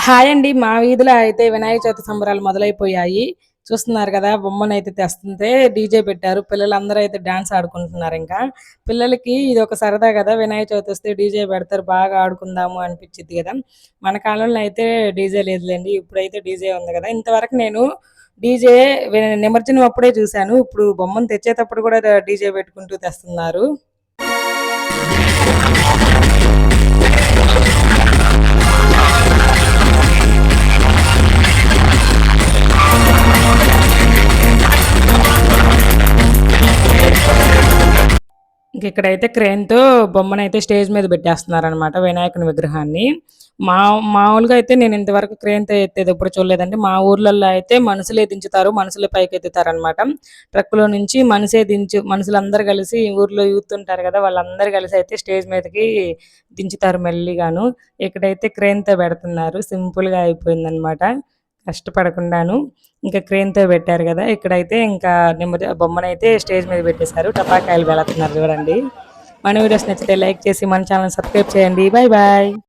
Hi అండి. మా వీధిలో అయితే వినాయక చవితి సంబరాలు మొదలైపోయాయి. చూస్తున్నారు కదా! బొమ్మనైతే తెస్తుంటే డీజే పెట్టారు. పిల్లలందరూ అయితే డాన్స్ ఆడుకుంటున్నారింకా. పిల్లలకి ఇదొక సరదా గదా! వినాయక చవితి వస్తే డీజే పెడతారు. బాగా ఆడుకుందాము అనిపిచ్చిద్ది గదా! మన కాలంలో అయితే డీజే లేదులెండి. ఇప్పుడైతే డీజే ఉంది గదా! ఇంతవరకు నేను డీజే నిమజ్జనం అప్పుడే చూసాను. ఇప్పుడు బొమ్మను తెచ్చేటప్పుడు కూడా డీజే పెట్టుకుంటూ తెస్తున్నారు. ఇక్కడైతే క్రేన్‌తో బొమ్మనైతే స్టేజ్ మీద పెట్టేస్తున్నారనమాట వినాయకుని విగ్రహాన్ని. మా మామూలుగా అయితే నేను ఇంతవరకు క్రేన్‌తో ఎత్తేది ఎప్పుడు చూడలేదండి. మా ఊర్లల్లో అయితే మనుషులే దించుతారు. మనుషులే పైకెత్తుతారనమాట. ట్రక్కులో నుంచి మనుషులందరూ కలిసి ఊర్లో యూత్ ఉంటారు కదా! వాళ్ళందరూ కలిసి అయితే స్టేజ్ మీదకి దించుతారు మెల్లిగాను. ఇక్కడైతే క్రేన్‌తో పెడుతున్నారు. సింపుల్‌గా అయిపోయిందనమాట. కష్టపడకుండాను. ఇంకా క్రేన్‌తో పెట్టారు గదా! ఇక్కడైతే ఇంకా బొమ్మనైతే స్టేజ్ మీద పెట్టేశారు. టపాకాయలు పేలుతున్నారు చూడండి. మన వీడియోస్ నచ్చితే లైక్ చేసి మన ఛానెల్‌ని సబ్స్క్రైబ్ చేయండి. Bye bye.